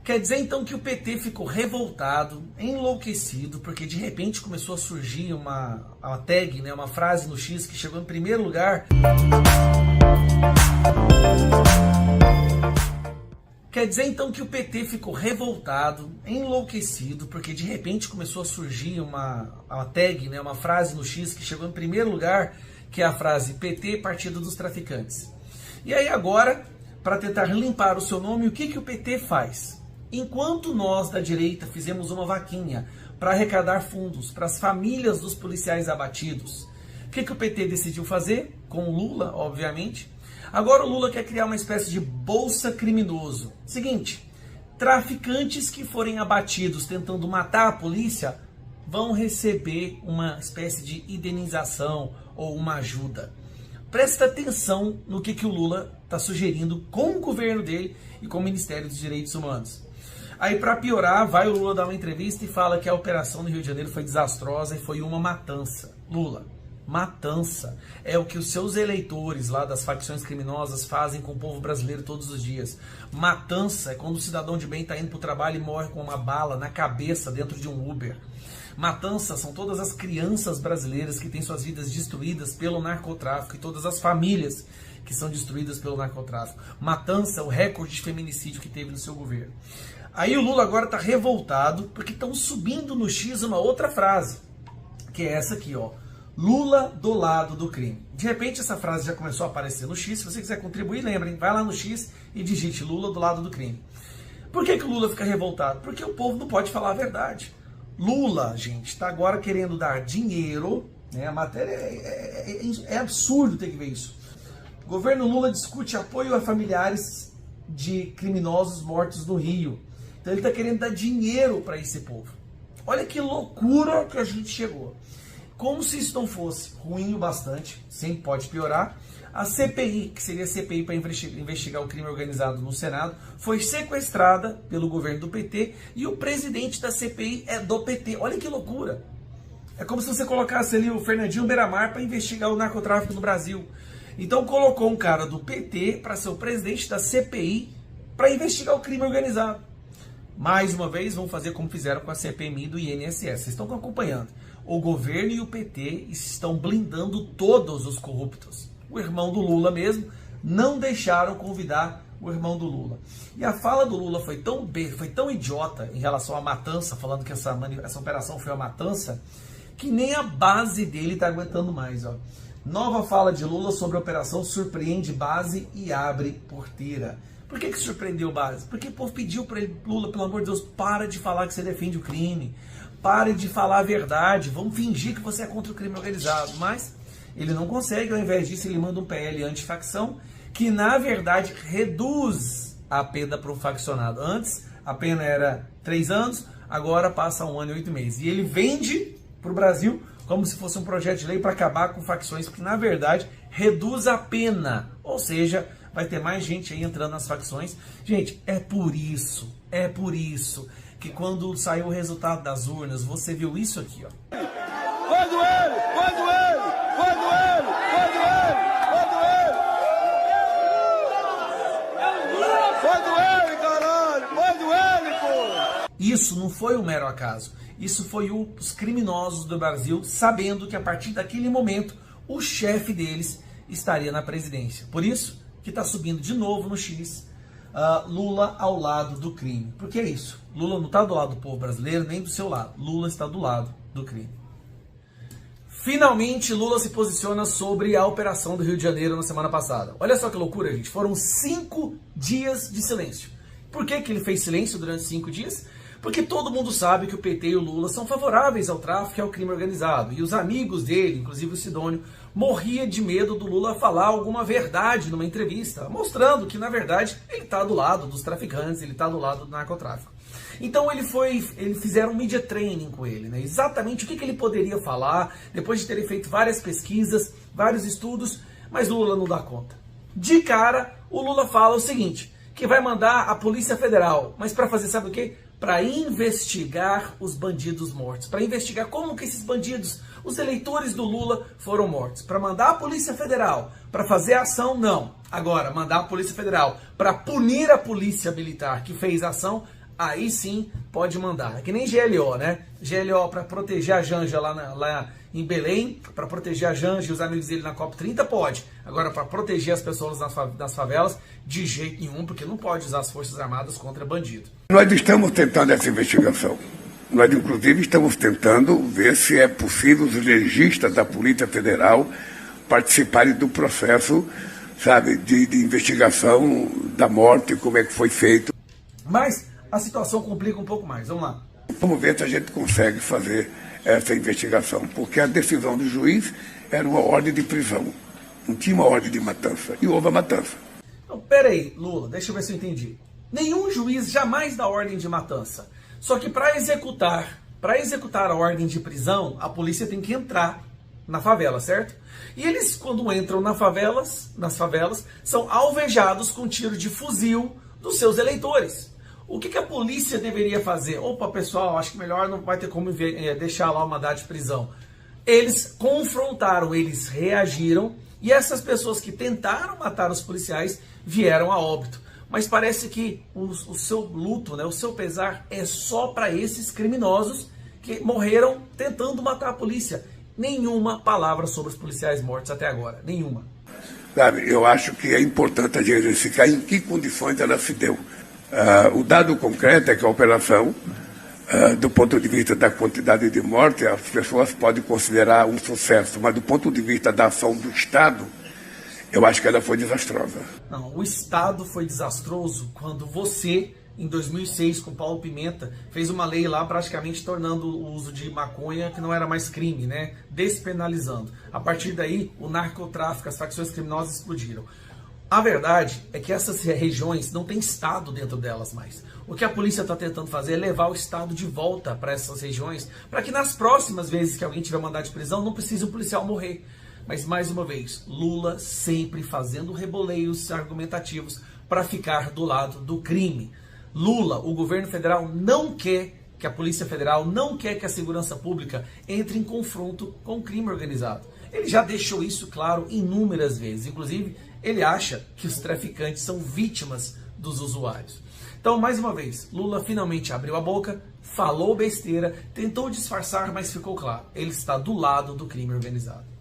Quer dizer então que o PT ficou revoltado, enlouquecido, porque de repente começou a surgir uma tag, né, uma frase no X que chegou em primeiro lugar. Quer dizer então que o PT ficou revoltado, enlouquecido, porque de repente começou a surgir uma tag, né, uma frase no X que chegou em primeiro lugar, que é a frase PT, Partido dos Traficantes. E aí agora, para tentar limpar o seu nome, o que o PT faz? Enquanto nós da direita fizemos uma vaquinha para arrecadar fundos para as famílias dos policiais abatidos, o que o PT decidiu fazer? Com o Lula, obviamente. Agora o Lula quer criar uma espécie de bolsa criminoso. Seguinte, traficantes que forem abatidos tentando matar a polícia vão receber uma espécie de indenização ou uma ajuda. Presta atenção no que o Lula está sugerindo com o governo dele e com o Ministério dos Direitos Humanos. Aí, para piorar, vai o Lula dar uma entrevista e fala que a operação no Rio de Janeiro foi desastrosa e foi uma matança. Lula, matança é o que os seus eleitores lá das facções criminosas fazem com o povo brasileiro todos os dias. Matança é quando o cidadão de bem está indo para o trabalho e morre com uma bala na cabeça dentro de um Uber. Matança são todas as crianças brasileiras que têm suas vidas destruídas pelo narcotráfico e todas as famílias que são destruídas pelo narcotráfico. Matança é o recorde de feminicídio que teve no seu governo. Aí o Lula agora está revoltado porque estão subindo no X uma outra frase, que é essa aqui, ó. Lula do lado do crime. De repente essa frase já começou a aparecer no X. Se você quiser contribuir, lembrem, vai lá no X e digite Lula do lado do crime. Por que o Lula fica revoltado? Porque o povo não pode falar a verdade. Lula, gente, está agora querendo dar dinheiro, né? A matéria é absurdo ter que ver isso. O governo Lula discute apoio a familiares de criminosos mortos no Rio. Então ele está querendo dar dinheiro para esse povo. Olha que loucura que a gente chegou. Como se isso não fosse ruim o bastante, sempre pode piorar, a CPI, que seria a CPI para investigar o crime organizado no Senado, foi sequestrada pelo governo do PT e o presidente da CPI é do PT. Olha que loucura. É como se você colocasse ali o Fernandinho Beiramar para investigar o narcotráfico no Brasil. Então colocou um cara do PT para ser o presidente da CPI para investigar o crime organizado. Mais uma vez, vão fazer como fizeram com a CPMI do INSS. Vocês estão acompanhando. O governo e o PT estão blindando todos os corruptos. O irmão do Lula mesmo não deixaram convidar o irmão do Lula. E a fala do Lula foi tão idiota em relação à matança, falando que essa operação foi uma matança, que nem a base dele está aguentando mais. Ó. Nova fala de Lula sobre a operação surpreende base e abre porteira. Por que surpreendeu base? Porque o povo pediu para ele, Lula, pelo amor de Deus, para de falar que você defende o crime. Pare de falar a verdade. Vamos fingir que você é contra o crime organizado. Mas ele não consegue, ao invés disso ele manda um PL antifacção, que na verdade reduz a pena para o faccionado. Antes a pena era 3 anos, agora passa 1 ano e 8 meses. E ele vende para o Brasil como se fosse um projeto de lei para acabar com facções, porque na verdade reduz a pena. Ou seja, vai ter mais gente aí entrando nas facções. Gente, é por isso que quando saiu o resultado das urnas, você viu isso aqui, ó. Vai doer, vai doer, vai doer, vai doer, vai doer. Vai doer, caralho, vai doer, pô. Isso não foi um mero acaso. Isso foi os criminosos do Brasil sabendo que a partir daquele momento o chefe deles estaria na presidência. Por isso que está subindo de novo no X, Lula ao lado do crime. Porque é isso, Lula não está do lado do povo brasileiro, nem do seu lado. Lula está do lado do crime. Finalmente, Lula se posiciona sobre a operação do Rio de Janeiro na semana passada. Olha só que loucura, gente. Foram 5 dias de silêncio. Por que ele fez silêncio durante 5 dias? Porque todo mundo sabe que o PT e o Lula são favoráveis ao tráfico e ao crime organizado. E os amigos dele, inclusive o Sidônio, morria de medo do Lula falar alguma verdade numa entrevista, mostrando que, na verdade, ele está do lado dos traficantes, ele está do lado do narcotráfico. Então eles fizeram um media training com ele, né? Exatamente o que ele poderia falar, depois de terem feito várias pesquisas, vários estudos, mas o Lula não dá conta. De cara, o Lula fala o seguinte, que vai mandar a Polícia Federal, mas para fazer sabe o quê? Para investigar os bandidos mortos, para investigar como que esses bandidos, os eleitores do Lula, foram mortos. Para mandar a Polícia Federal, para fazer ação, não. Agora, mandar a Polícia Federal para punir a Polícia Militar que fez a ação, aí sim pode mandar. É que nem GLO, né? GLO para proteger a Janja lá em Belém, para proteger a Janja e os amigos dele na COP30, pode. Agora, para proteger as pessoas nas favelas, de jeito nenhum, porque não pode usar as Forças Armadas contra bandido. Nós estamos tentando essa investigação. Nós, inclusive, estamos tentando ver se é possível os legistas da Polícia Federal participarem do processo, sabe, de investigação da morte, como é que foi feito. Mas a situação complica um pouco mais. Vamos lá. Vamos ver se a gente consegue fazer essa investigação, porque a decisão do juiz era uma ordem de prisão. Não tinha uma ordem de matança. E houve a matança. Então, peraí, Lula, deixa eu ver se eu entendi. Nenhum juiz jamais dá ordem de matança. Só que para executar a ordem de prisão, a polícia tem que entrar na favela, certo? E eles, quando entram nas favelas, são alvejados com tiro de fuzil dos seus eleitores. O que a polícia deveria fazer? Opa, pessoal, acho que melhor não vai ter como deixar lá o mandado de prisão. Eles confrontaram, eles reagiram, e essas pessoas que tentaram matar os policiais vieram a óbito. Mas parece que o seu luto, né, o seu pesar é só para esses criminosos que morreram tentando matar a polícia. Nenhuma palavra sobre os policiais mortos até agora, nenhuma. Sabe, eu acho que é importante a gente verificar em que condições ela se deu. O dado concreto é que a operação, do ponto de vista da quantidade de mortes, as pessoas podem considerar um sucesso, mas do ponto de vista da ação do Estado, eu acho que ela foi desastrosa. Não, o Estado foi desastroso quando você, em 2006, com Paulo Pimenta, fez uma lei lá praticamente tornando o uso de maconha que não era mais crime, né? Despenalizando. A partir daí, o narcotráfico, as facções criminosas explodiram. A verdade é que essas regiões não tem Estado dentro delas mais. O que a polícia está tentando fazer é levar o Estado de volta para essas regiões, para que nas próximas vezes que alguém tiver mandado de prisão, não precise um policial morrer. Mas, mais uma vez, Lula sempre fazendo reboleios argumentativos para ficar do lado do crime. Lula, o governo federal, não quer que a Polícia Federal, não quer que a segurança pública entre em confronto com o crime organizado. Ele já deixou isso claro inúmeras vezes. Inclusive, ele acha que os traficantes são vítimas dos usuários. Então, mais uma vez, Lula finalmente abriu a boca, falou besteira, tentou disfarçar, mas ficou claro. Ele está do lado do crime organizado.